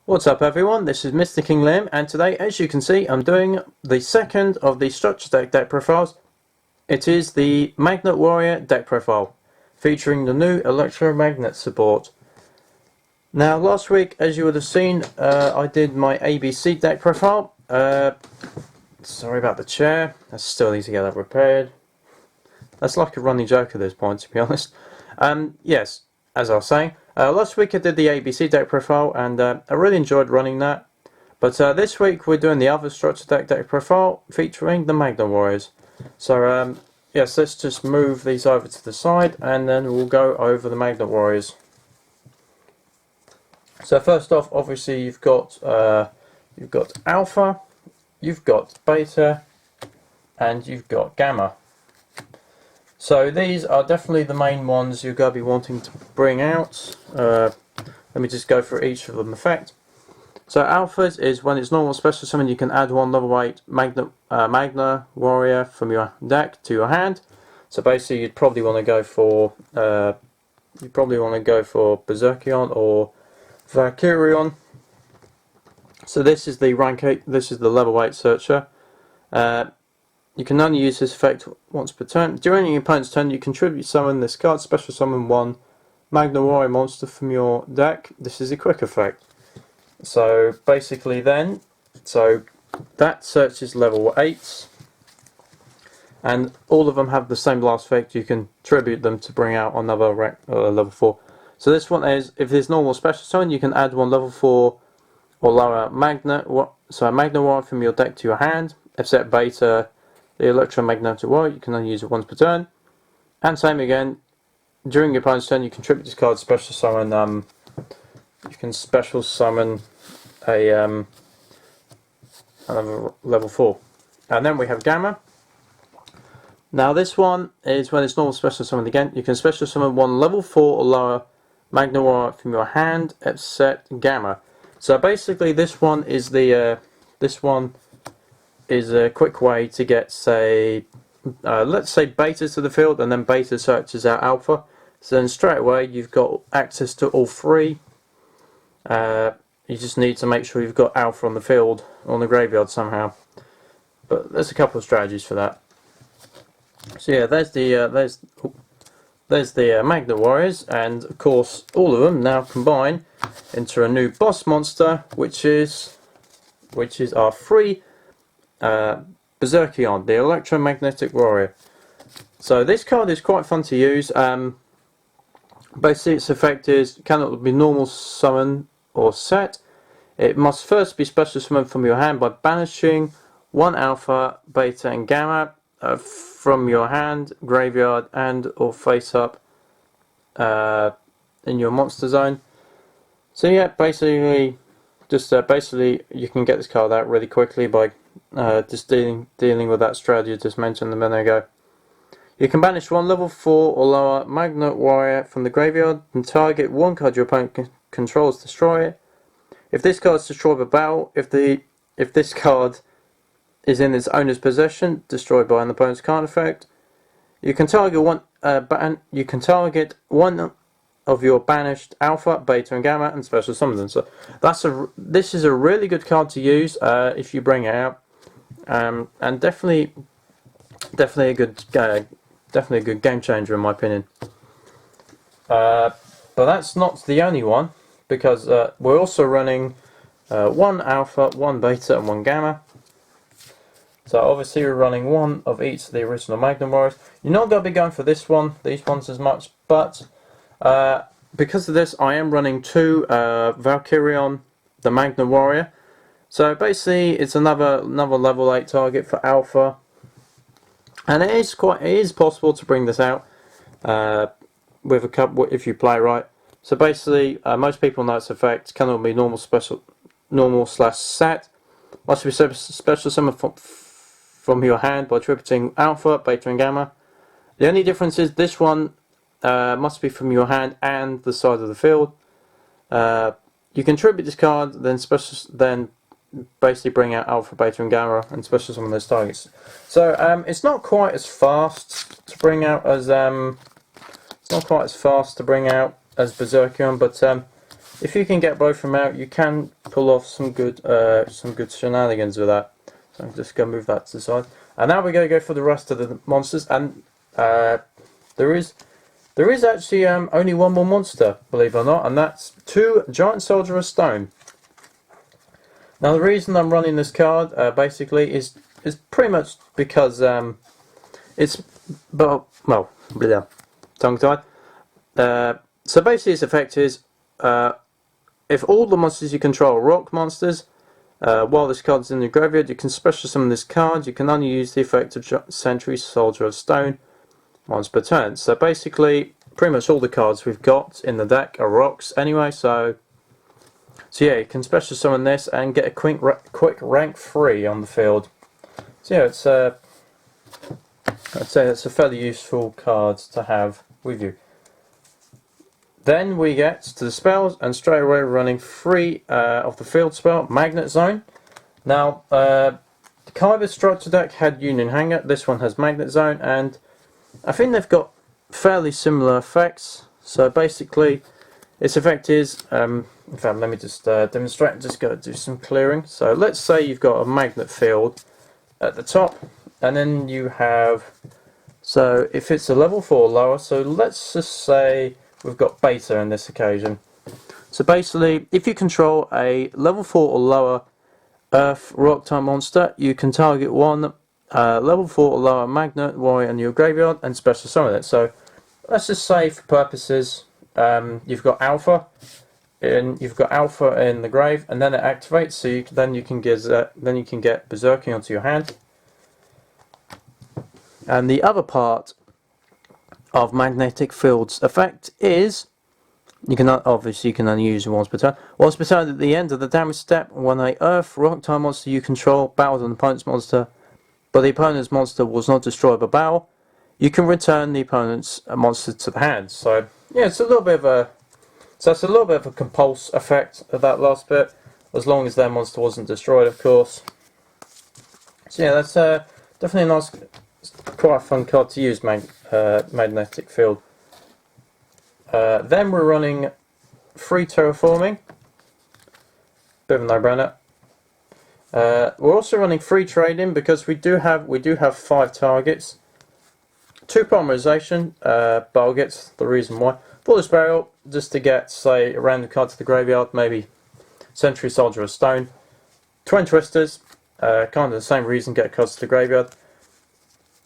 What's up everyone, this is MrKingLiam, and today, as you can see, I'm doing the second of the Structure deck profiles. It is the Magnet Warrior deck profile, featuring the new electromagnet support. Now last week, as you would have seen, I did my ABC deck profile. Sorry about the chair, I still need to get that repaired. That's like a running joke at this point, to be honest. Yes, as I was saying, last week I did the ABC deck profile, and I really enjoyed running that. But this week we're doing the other Structure deck profile featuring the Magnet Warriors. So yes, let's just move these over to the side, and then we'll go over the Magnet Warriors. So first off, obviously you've got Alpha, you've got Beta, and you've got Gamma. So these are definitely the main ones you're going to be wanting to bring out. Let me just go through each of them effect. So Alphas is when it's normal special summon, you can add one level 8 Magnet Warrior from your deck to your hand. So basically you'd probably want to go for Berserkion or Valkyrion. So this is the rank 8, this is the level 8 searcher. You can only use this effect once per turn. During your opponent's turn, you contribute summon this card, special summon one Magnet Warrior monster from your deck. This is a quick effect. So basically then, that search is level 8, and all of them have the same last effect. You can tribute them to bring out another level 4. So this one is, if there's normal special summon, you can add one level 4 or lower Magnet Warrior from your deck to your hand. Except Beta, the electromagnetic warrior, you can only use it once per turn. And same again, during your opponent's turn, you contribute this card, special summon. You can special summon another level 4. And then we have Gamma. Now this one is when it's normal special summon again. You can special summon one level 4 or lower Magnet Warrior from your hand, except Gamma. So basically, this one is a quick way to get, say, let's say Beta to the field, and then Beta searches out Alpha. So then straight away you've got access to all three. You just need to make sure you've got Alpha on the field, on the graveyard somehow. But there's a couple of strategies for that. So yeah, there's the Magnet Warriors, and of course all of them now combine into a new boss monster, which is our free Berserkion, the electromagnetic warrior. So this card is quite fun to use. Basically its effect is cannot be normal summon or set. It must first be special summoned from your hand by banishing one Alpha, Beta and Gamma from your hand, graveyard and or face up in your monster zone. So yeah, basically you can get this card out really quickly by just dealing with that strategy I just mentioned a minute ago. You can banish one level 4 or lower Magnet Warrior from the graveyard and target one card your opponent controls, destroy it. If this card is destroyed by battle, if this card is in its owner's possession, destroyed by an opponent's card effect. You can target one of your banished Alpha, Beta and Gamma and special summon them. So this is a really good card to use if you bring it out, and definitely a good game changer in my opinion. But that's not the only one, because we're also running one Alpha, one Beta and one Gamma. So obviously we're running one of each of the original Magnet Warriors. You're not going to be going for these ones as much, but because of this I am running two Valkyrion, the Magnet Warrior. So basically it's another level 8 target for Alpha, and it is possible to bring this out with a couple if you play right. So basically most people know its effect cannot be normal / set. Must be special summon from your hand by tributing Alpha, Beta and Gamma. The only difference is this one must be from your hand and the side of the field. You can tribute this card, then basically bring out Alpha, Beta and Gamma and special summon those targets. So it's not quite as fast to bring out as Berserkion, but if you can get both of them out, you can pull off some good shenanigans with that. So I'm just going to move that to the side. And now we're going to go for the rest of the monsters. And there is actually only one more monster, believe it or not, and that's 2 Giant Soldier of Stone. Now the reason I'm running this card basically is pretty much because tongue tied. So basically its effect is if all the monsters you control are rock monsters, while this card is in the graveyard, you can special summon this card. You can only use the effect of Sentry Soldier of Stone once per turn. So basically, pretty much all the cards we've got in the deck are rocks anyway. So yeah, you can special summon this and get a quick rank 3 on the field. So yeah, it's I'd say it's a fairly useful card to have with you. Then we get to the spells, and straight away we're running 3 of the field spell, Magnet Zone. Now, the Kyber Structure Deck had Union Hanger, this one has Magnet Zone, and I think they've got fairly similar effects. So basically, its effect is, in fact, let me just demonstrate, just go do some clearing. So let's say you've got a magnet field at the top, and then you have, so if it's a level 4 or lower, so let's just say we've got Beta in this occasion. So basically, if you control a level 4 or lower Earth Rock type monster, you can target one level 4 or lower Magnet Warrior in your graveyard and special summon it. So let's just say, for purposes, you've got Alpha in the grave, and then it activates. So then you can get Berserking onto your hand. And the other part of Magnetic Field's effect is you can only use it once per turn. Once per turn, at the end of the damage step, when a Earth Rock type monster you control battles an opponent's monster, but the opponent's monster was not destroyed by battle, you can return the opponent's monster to the hand. So yeah, it's a little bit of a compulse effect of that last bit, as long as their monster wasn't destroyed, of course. So yeah, that's definitely a nice, quite a fun card to use, Magnetic Field. Then we're running 3 Terraforming, bit of a no-brainer. We're also running 3 Trading because we do have 5 targets. 2 Polymerization, but I'll get to the reason why. Flawless Burial, just to get, say, a random card to the graveyard, maybe Sentry Soldier of Stone. Twin Twisters, kind of the same reason, get cards to the graveyard.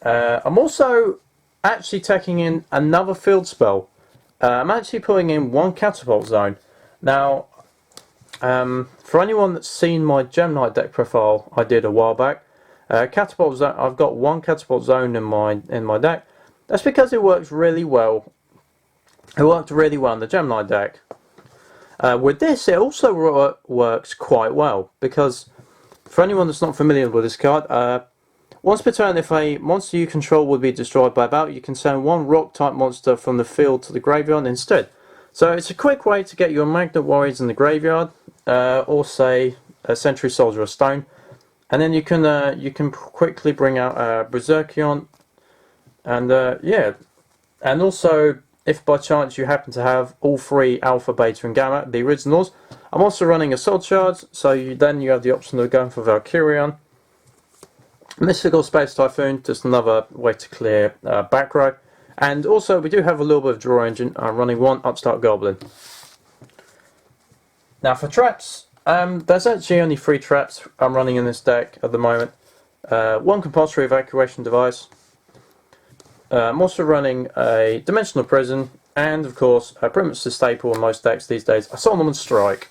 I'm also actually taking in another field spell. I'm actually putting in 1 Catapult Zone. Now, for anyone that's seen my Gem Knight deck profile I did a while back, Catapult Zone, I've got 1 Catapult Zone in my deck. That's because it works really well. It worked really well in the Gem Knight deck. With this, it also works quite well, because for anyone that's not familiar with this card, once per turn, if a monster you control would be destroyed by battle, you can send 1 rock type monster from the field to the graveyard instead. So it's a quick way to get your Magnet Warriors in the graveyard, or say a Sentry Soldier of Stone, and then you can quickly bring out Berserkion, and yeah, and also if by chance you happen to have all 3 Alpha, Beta, and Gamma, the originals, I'm also running a Soul Charge, so then you have the option of going for Valkyrion. Mystical Space Typhoon, just another way to clear back row. And also we do have a little bit of Draw Engine. I'm running 1 Upstart Goblin. Now for traps, there's actually only 3 traps I'm running in this deck at the moment. 1 Compulsory Evacuation Device. I'm also running a Dimensional Prison, and of course, pretty much the staple in most decks these days, a Solomon Strike.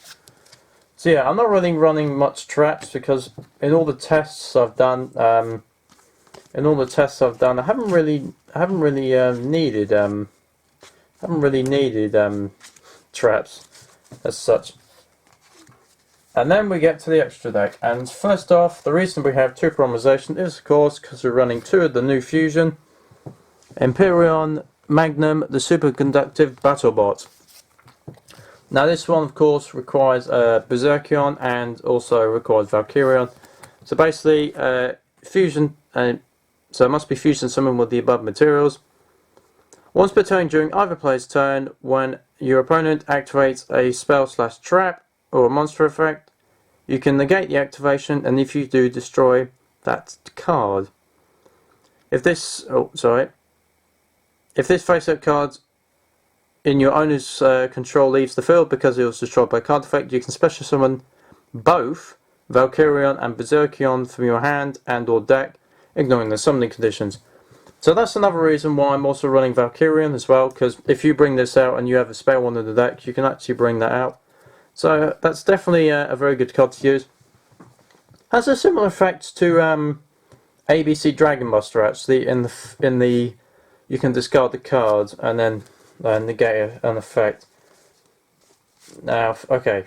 So yeah, I'm not really running much traps because in all the tests I've done, I haven't really needed traps as such. And then we get to the extra deck, and first off, the reason we have 2 Polymerization is of course because we're running 2 of the new fusion, Empyrean Magnum, the Superconductive Battlebot. Now this one of course requires Berserkion and also requires Valkyrion. So basically fusion, so it must be fusion summoned with the above materials. Once per turn during either player's turn, when your opponent activates a spell/trap or a monster effect, you can negate the activation, and if you do, destroy that card. If this, if this face-up card in your owner's control leaves the field because it was destroyed by card effect, you can special summon both Valkyrion and Berserkion from your hand and or deck, ignoring the summoning conditions. So that's another reason why I'm also running Valkyrion as well, because if you bring this out and you have a spare one in the deck, you can actually bring that out. So that's definitely a very good card to use. Has a similar effect to ABC Dragon Buster actually. In the you can discard the card and then negate an effect. Now, okay.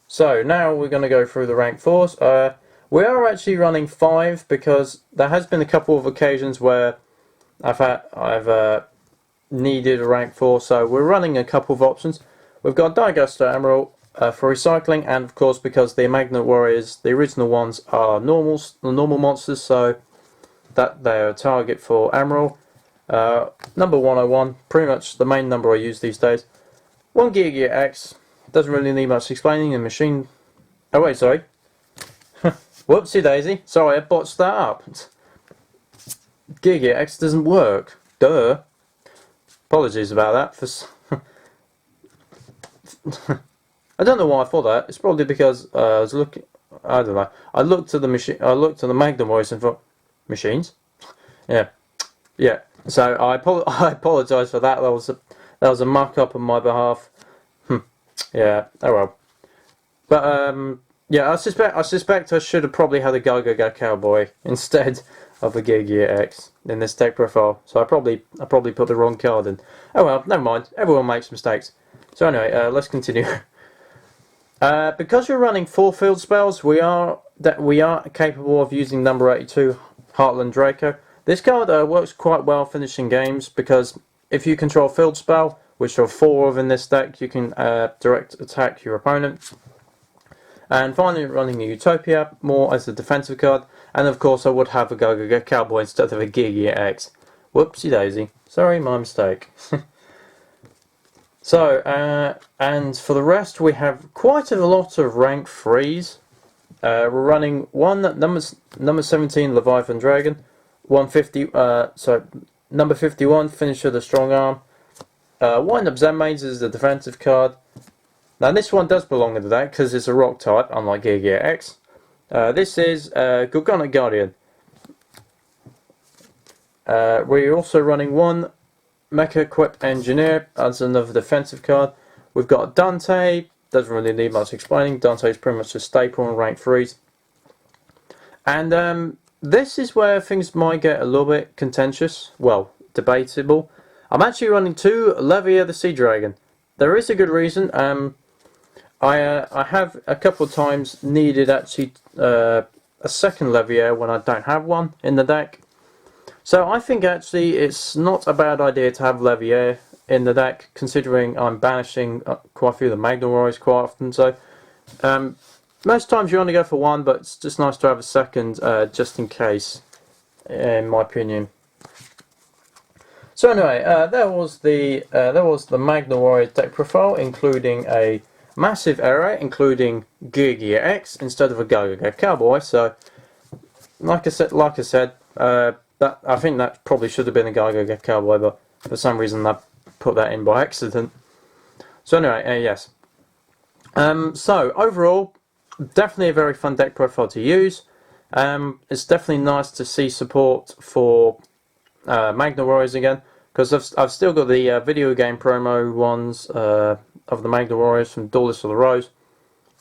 So now we're going to go through the rank 4s. We are actually running 5 because there has been a couple of occasions where I've needed a rank 4, so we're running a couple of options. We've got Digaster Emerald for recycling, and of course because the Magnet Warriors, the original ones, are normal monsters, so that they're a target for Emerald. Number 101, pretty much the main number I use these days. 1 Yugioh X, doesn't really need much explaining. The machine. Oh wait, sorry. Whoopsie daisy. Sorry, I botched that up. Yugioh X doesn't work. Duh. Apologies about that. I don't know why I thought that. It's probably because I was looking. I don't know. I looked at the machine. I looked at the Magnum voice and thought, machines. Yeah. So I apologise for that. That was a muck up on my behalf. Yeah. Oh well. But yeah. I suspect I should have probably had a Go Cowboy instead of a Yugioh X in this deck profile. So I probably put the wrong card in. Oh well. Never mind. Everyone makes mistakes. So anyway, let's continue. Because we're running 4 field spells, we are capable of using number 82, Heartland Draco. This card works quite well finishing games because if you control field spell, which there are 4 of in this deck, you can direct attack your opponent. And finally, running a Utopia more as a defensive card, and of course I would have a Go Cowboy instead of a Yugioh X. Whoopsie daisy. Sorry, my mistake. So, and for the rest, we have quite a lot of rank 3s. We're running number 17, Leviathan Dragon, 150. Number 51, Finisher the Strong Arm. Wind Up Zen Maids is the defensive card. Now this one does belong in the deck because it's a rock type, unlike Yugioh X. This is Gorgonic Guardian. We're also running 1 Mecha Equipped Engineer as another defensive card. We've got Dante, doesn't really need much explaining. Dante is pretty much a staple in rank 3s. And this is where things might get a little bit contentious, well, debatable. I'm actually running 2 Levier the Sea Dragon. There is a good reason. I have a couple of times needed actually a second Levier when I don't have one in the deck. So I think actually it's not a bad idea to have Levier in the deck, considering I'm banishing quite a few of the Magnum Warriors quite often. So most times you only go for 1, but it's just nice to have a second just in case, in my opinion. So anyway, there was the Magnum Warrior deck profile, including a massive array, including Yugioh X instead of a Go Cowboy. So like I said. I think that probably should have been a Go Cowboy, but for some reason I put that in by accident. So anyway, yes. So overall, definitely a very fun deck profile to use. It's definitely nice to see support for Magna Warriors again, because I've still got the video game promo ones of the Magna Warriors from Duelist of the Rose.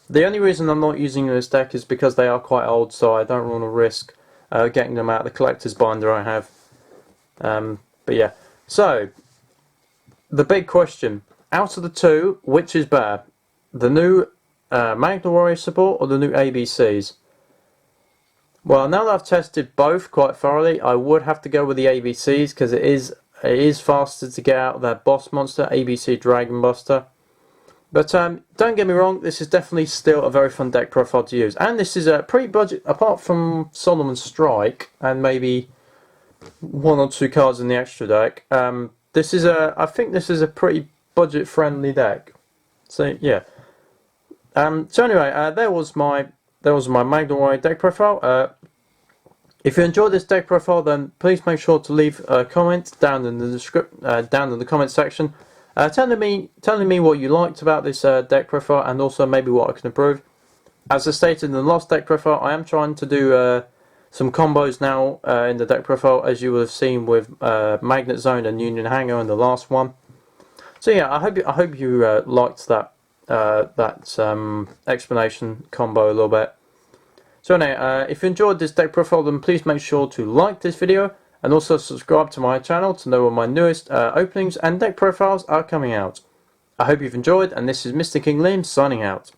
The only reason I'm not using this deck is because they are quite old, so I don't want to risk getting them out of the collector's binder I have. But yeah, so the big question, out of the 2, which is better? The new Magna Warrior support or the new ABCs? Well, now that I've tested both quite thoroughly, I would have to go with the ABCs because it is faster to get out that boss monster, ABC Dragon Buster. But don't get me wrong, this is definitely still a very fun deck profile to use. And this is a pretty budget, apart from Solomon's Strike and maybe 1 or 2 cards in the extra deck. I think this is a pretty budget friendly deck. So yeah. So anyway, there was that was my Magnet deck profile. If you enjoyed this deck profile, then please make sure to leave a comment down in the comment section, telling me what you liked about this deck profile, and also maybe what I can improve. As I stated in the last deck profile, I am trying to do some combos now in the deck profile, as you will have seen with Magnet Zone and Union Hanger in the last one. So yeah, I hope you liked that explanation combo a little bit. So anyway, if you enjoyed this deck profile, then please make sure to like this video and also subscribe to my channel to know when my newest openings and deck profiles are coming out. I hope you've enjoyed, and this is MrKingLiam signing out.